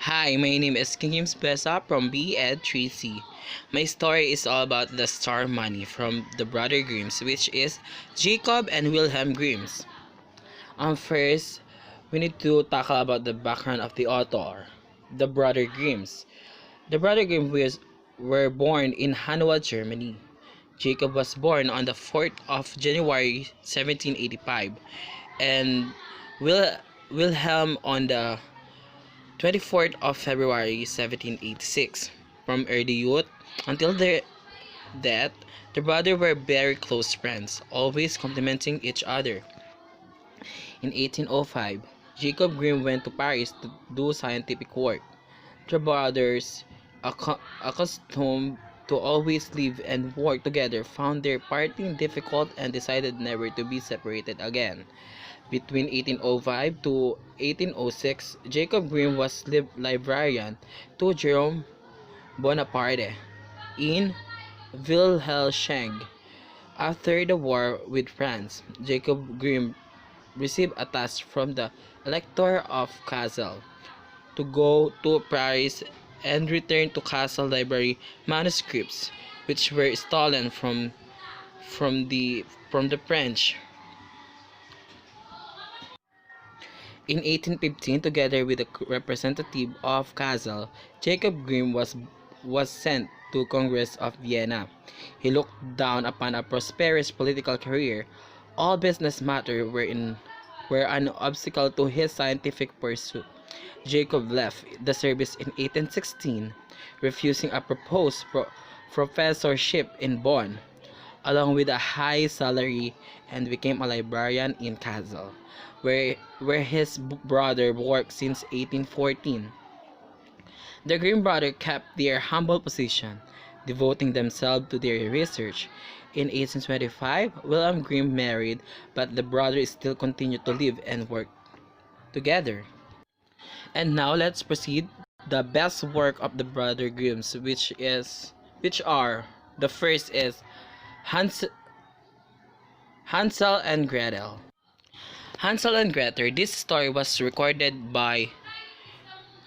Hi, my name is Bueza from BEED 3C. My story is all about the star money from the brother Grimms, which is Jacob and Wilhelm Grimms. First, we need to tackle about the background of the author, the brother Grimms. The brother were born in Hanau, Germany. Jacob was born on the 4th of January 1785 and Wil- Wilhelm on the 24th of February 1786. From early youth until their death, the brothers were very close friends, always complimenting each other. In 1805, Jacob Grimm went to Paris to do scientific work. The brothers, accustomed to always live and work together, found their parting difficult and decided never to be separated again. Between 1805 to 1806, Jacob Grimm was librarian to Jerome Bonaparte in Wilhelmshaven. After the war with France, Jacob Grimm received a task from the Elector of Kassel to go to Paris and return to Kassel Library manuscripts which were stolen from the French. In 1815, together with a representative of Kassel, Jacob Grimm was sent to Congress of Vienna. He looked down upon a prosperous political career. All business matters were an obstacle to his scientific pursuit. Jacob left the service in 1816, refusing a proposed professorship in Bonn, along with a high salary, and became a librarian in Kassel, where his brother worked since 1814. The Grimm brothers kept their humble position, devoting themselves to their research. In 1825, Wilhelm Grimm married, but the brothers still continued to live and work together. And now let's proceed the best work of the brother Grimms, which are the first is Hans, Hansel and Gretel. Hansel and Gretel. This story was recorded by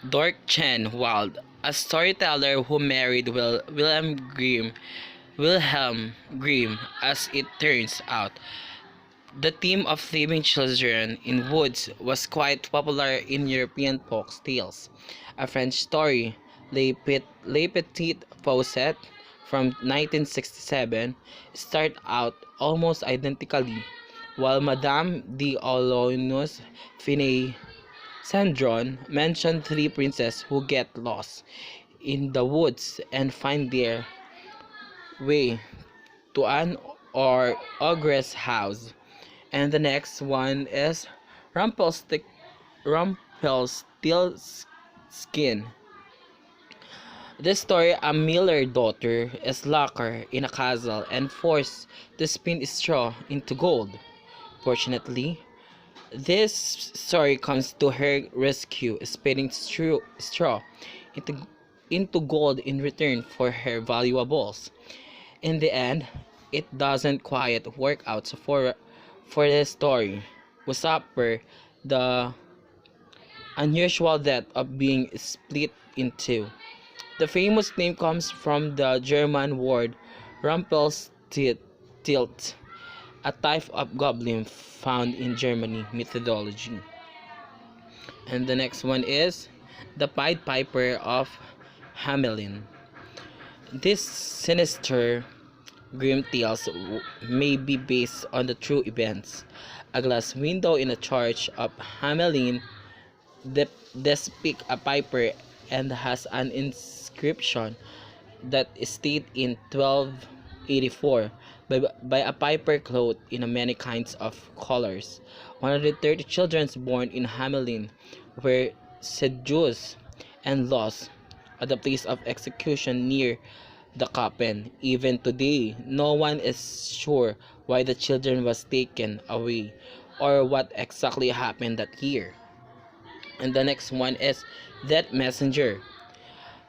Dork Chen Wild, a storyteller who married Wilhelm Grimm, as it turns out. The theme of leaving children in woods was quite popular in European folk tales. A French story, Les Petites Fossettes, from 1967, started out almost identically, while Madame d'Aulnoy's Finet Cendron mentioned three princes who get lost in the woods and find their way to an ogre's house. And the next one is Rumpelstiltskin. This story, a miller daughter is locker in a castle and forced to spin straw into gold. Fortunately, this story comes to her rescue, spinning straw into, into gold in return for her valuables. In the end, it doesn't quite work out for the story. Was suffer the unusual death of being split in two. The famous name comes from the German word Rumpelstiltskin, a type of goblin found in German mythology. And the next one is the Pied Piper of Hamelin. This sinister grim tales may be based on the true events. A glass window in a church of Hamelin depicts a piper and has an inscription that states in 1284 by a piper clothed in many kinds of colors. 130 children born in Hamelin were seduced and lost at the place of execution near the coffin. Even today, no one is sure why the children was taken away or what exactly happened that year. And the next one is That Messenger.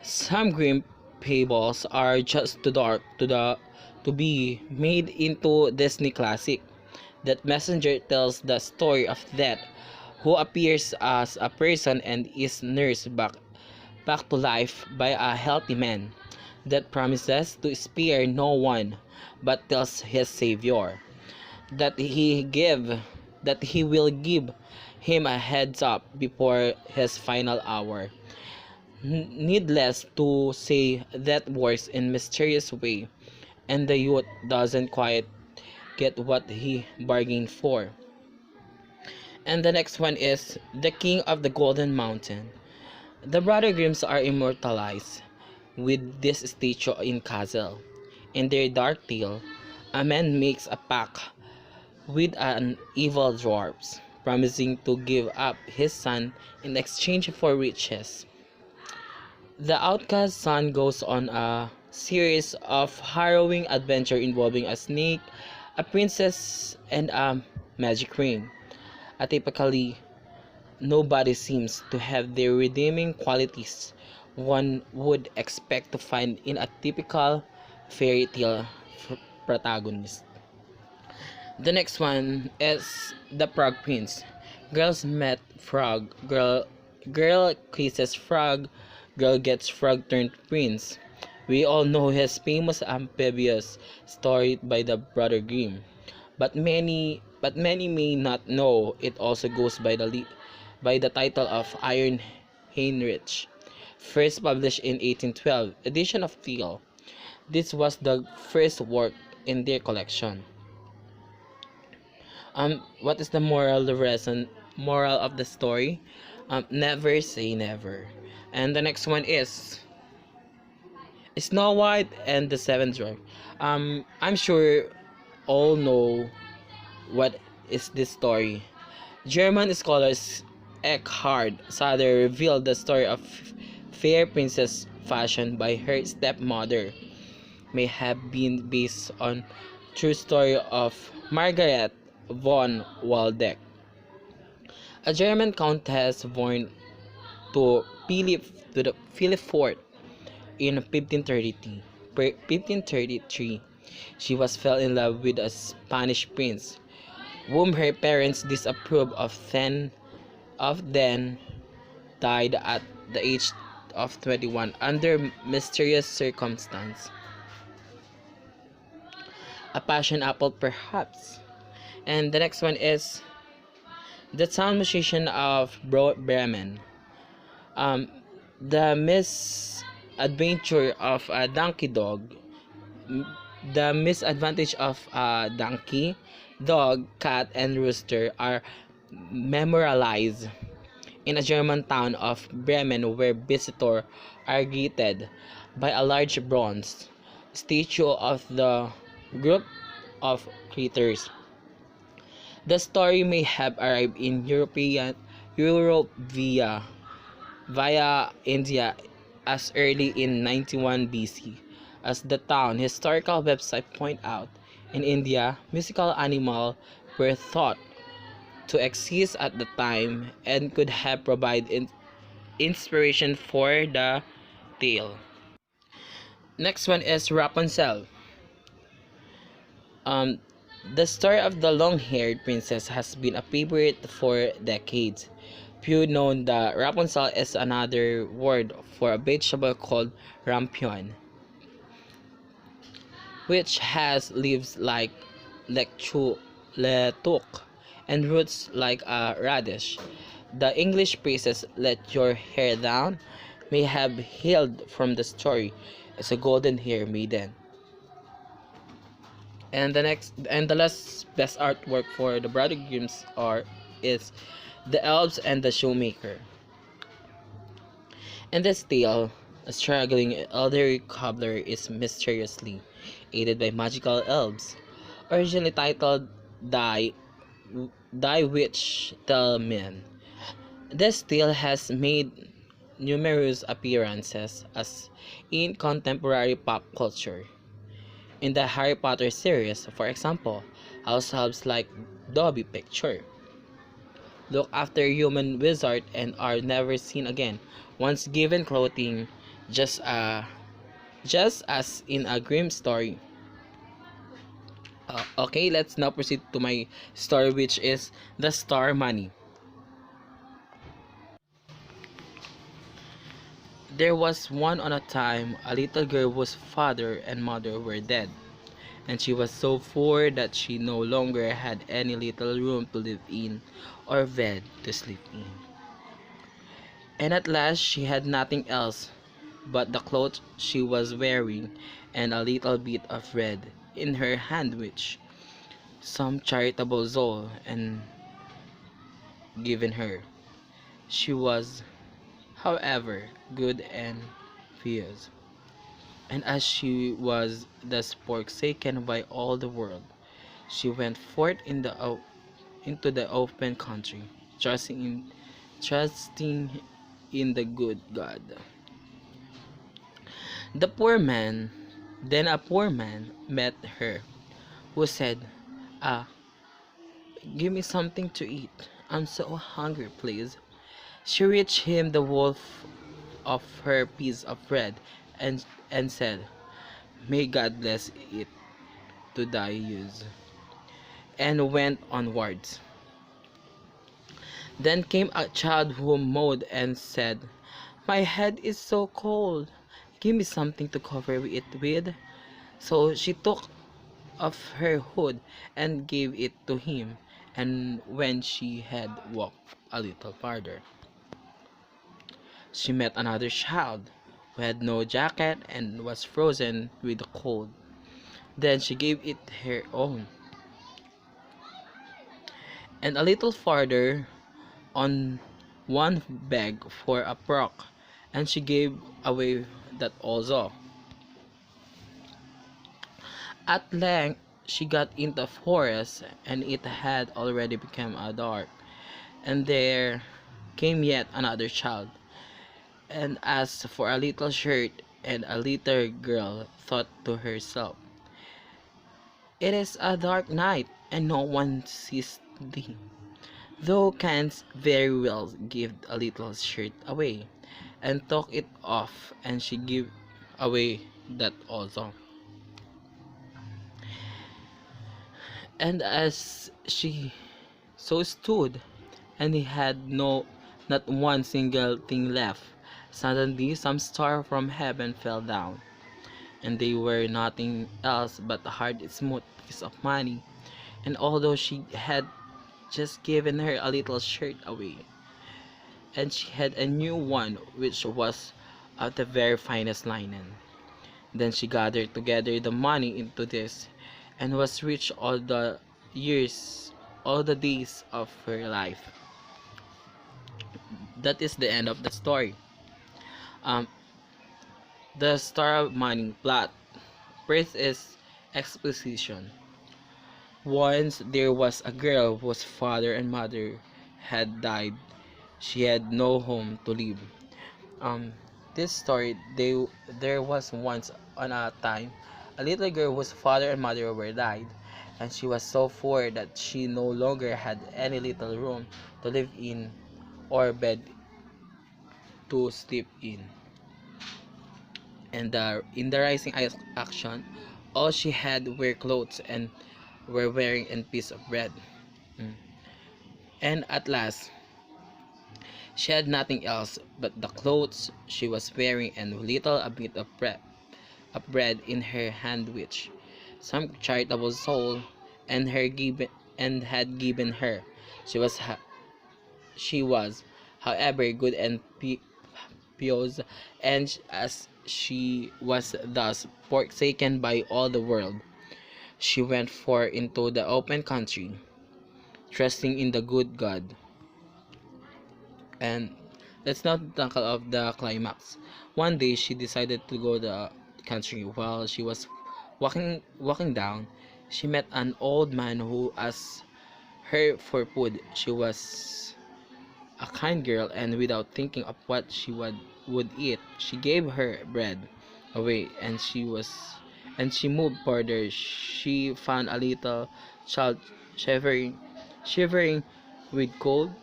Some grim fables are just too dark to be made into Disney classic. That Messenger tells the story of Death, who appears as a person and is nursed back back to life by a healthy man that promises to spare no one but tells his savior that he will give him a heads up before his final hour. Needless to say, that works in mysterious way, and the youth doesn't quite get what he bargained for. And the next one is the King of the Golden Mountain. The Brother Grimms are immortalized with this statue in castle. In their dark tale, a man makes a pact with an evil dwarf, promising to give up his son in exchange for riches. The outcast son goes on a series of harrowing adventures involving a snake, a princess, and a magic ring. Atypically, nobody seems to have the redeeming qualities one would expect to find in a typical fairy tale protagonist. The next one is the Frog Prince. Girls met frog, girl kisses frog, girl gets frog turned prince. We all know his famous amphibious story by the Brother Grimm, but many may not know it also goes by by the title of Iron Heinrich, first published in 1812 edition of Thiel. This was the first work in their collection. What is the moral of the story? Never say never. And the next one is Snow White and the Seven Dwarfs. I'm sure all know what is this story. German scholars Eckhard Sader revealed the story of fair princess fashioned by her stepmother may have been based on true story of Margaret von Waldeck, a German countess born to Philip IV in 1533. She was fell in love with a Spanish prince, whom her parents disapproved then died at the age of 21 under mysterious circumstance. A passion apple, perhaps. And the next one is the town musician of Bremen. Um, the misadventure of a donkey dog. The misadvantage of a donkey, dog, cat, and rooster are memorialized in a German town of Bremen where visitors are greeted by a large bronze statue of the group of creatures. The story may have arrived in Europe via India as early in 91 BC. As the town historical website point out, in India, musical animals were thought to exist at the time and could have provided inspiration for the tale. Next one is Rapunzel. Um, the story of the long-haired princess has been a favorite for decades. Few know that Rapunzel is another word for a vegetable called rampion, which has leaves like letuk and roots like a radish. The English phrases "let your hair down" may have hailed from the story as a golden hair maiden. And the last best artwork for the Brother Grimm's are is the Elves and the Shoemaker. In this tale, a struggling elderly cobbler is mysteriously aided by magical elves. Originally titled Die Witch Tell Men. This tale has made numerous appearances as in contemporary pop culture. In the Harry Potter series, for example, house elves like Dobby Picture look after human wizard and are never seen again once given clothing, just as in a Grimm story. Okay, let's now proceed to my story, which is the Star Money. There was one on a time a little girl whose father and mother were dead, and she was so poor that she no longer had any little room to live in or bed to sleep in. And at last she had nothing else but the clothes she was wearing and a little bit of bread in her hand which some charitable soul and given her. She was, however, good and pious, and as she was thus forsaken by all the world, she went forth into the open country, trusting in the good God. The poor man, then a poor man met her, who said, "Ah, give me something to eat. I'm so hungry, please." She reached him the wolf of her piece of bread and said, "May God bless it to thy use," and went onwards. Then came a child who mowed and said, "My head is so cold. Give me something to cover it with." So she took off her hood and gave it to him, and when she had walked a little farther, she met another child who had no jacket and was frozen with the cold. Then she gave it her own. And a little farther on one begged for a frock, and she gave away that also. At length she got into a forest, and it had already become dark, and there came yet another child, and asked for a little shirt, and a little girl thought to herself, "It is a dark night, and no one sees thee. Thou canst very well give a little shirt away," and took it off, and she gave away that also. And as she so stood, and he had not one single thing left, suddenly some star from heaven fell down, and they were nothing else but a hard smooth piece of money. And although she had just given her a little shirt away, and she had a new one which was of the very finest linen, then she gathered together the money into this, and was rich years, all the days of her life. That is the end of the story. Um, the Star of Money plot. First is exposition. Once there was a girl whose father and mother had died. She had no home to live. Um, this story, there was once on a time a little girl whose father and mother were died, and she was so poor that she no longer had any little room to live in or bed to sleep in. And in the rising action, all she had were clothes and were wearing a piece of bread. Mm. And at last, she had nothing else but the clothes she was wearing and little a bit of bread in her hand which some charitable soul had given her. She was, she was, however, good and pious, and as she was thus forsaken by all the world, she went forth into the open country, trusting in the good God. And let's not tackle of the climax. One day she decided to go to the country. While she was walking down, she met an old man who asked her for food. She was a kind girl, and without thinking of what she would eat, she gave her bread away, and she moved further. She found a little child shivering with cold.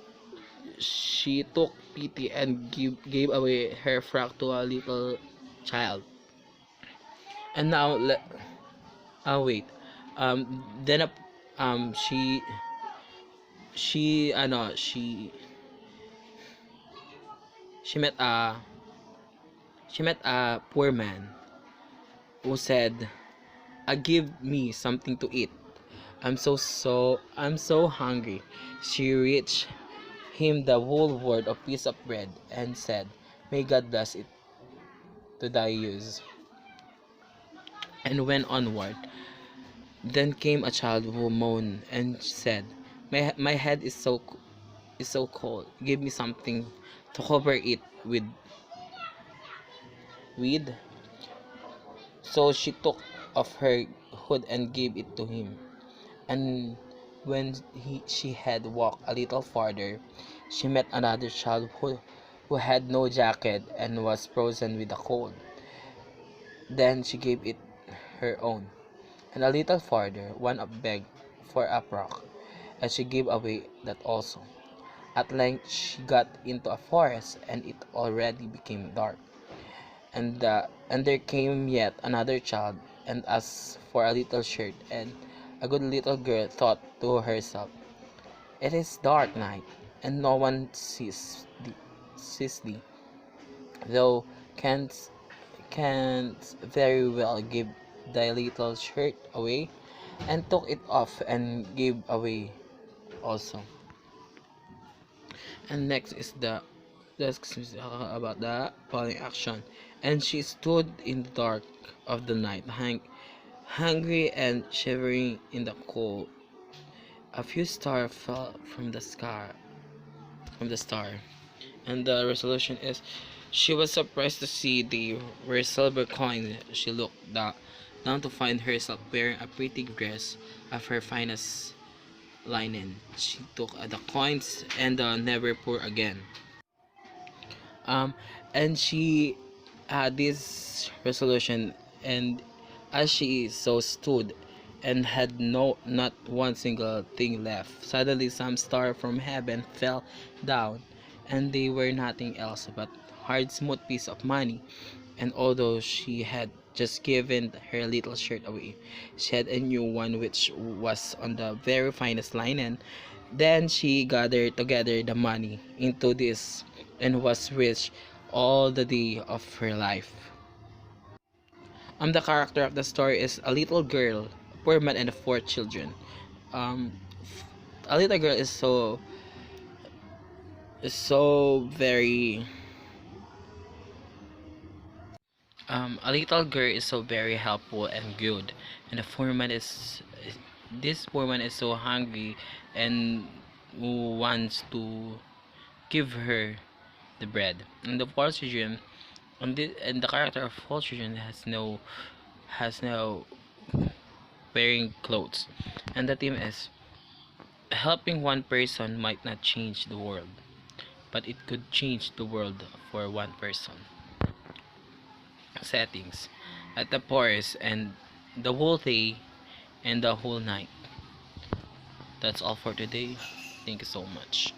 She took pity and gave away her frock to a little child. And now, wait. Then, she, ano, she met She met a poor man who said, give me something to eat. I'm so hungry." She reached him the whole world of piece of bread and said, "May God bless it to thy use," and went onward. Then came a child who moaned and said, My head is so cold. Give me something to cover it with." So she took off her hood and gave it to him. And when she had walked a little farther, she met another child who had no jacket and was frozen with the cold. Then she gave it her own. And a little farther, one begged for a frock, and she gave away that also. At length she got into a forest, and it already became dark. And there came yet another child, and asked for a little shirt, and a good little girl thought to herself, "It is dark night, and no one sees thee. Thou canst very well give thy little shirt away," and took it off and gave away also. And next is about the following action. And she stood in the dark of the night, hungry and shivering in the cold. A few stars fell from the star, and the resolution is, she was surprised to see they were silver coins. She looked down to find herself wearing a pretty dress of her finest linen. She took the coins and never poor again. Um, and she had this resolution, and as she so stood and had not one single thing left, suddenly some star from heaven fell down, and they were nothing else but hard smooth piece of money. And although she had just given her little shirt away, she had a new one which was on the very finest linen. Then she gathered together the money into this, and was rich all the day of her life. The character of the story is a little girl, a poor man, and four children. Um, a little girl is so very a little girl is so very helpful and good, and the foreman is this woman is so hungry and who wants to give her the bread. And the four children, and the character of four children has no wearing clothes, and the theme is, helping one person might not change the world, but it could change the world for one person. Settings at the forest and the whole day and the whole night. That's all for today. Thank you so much.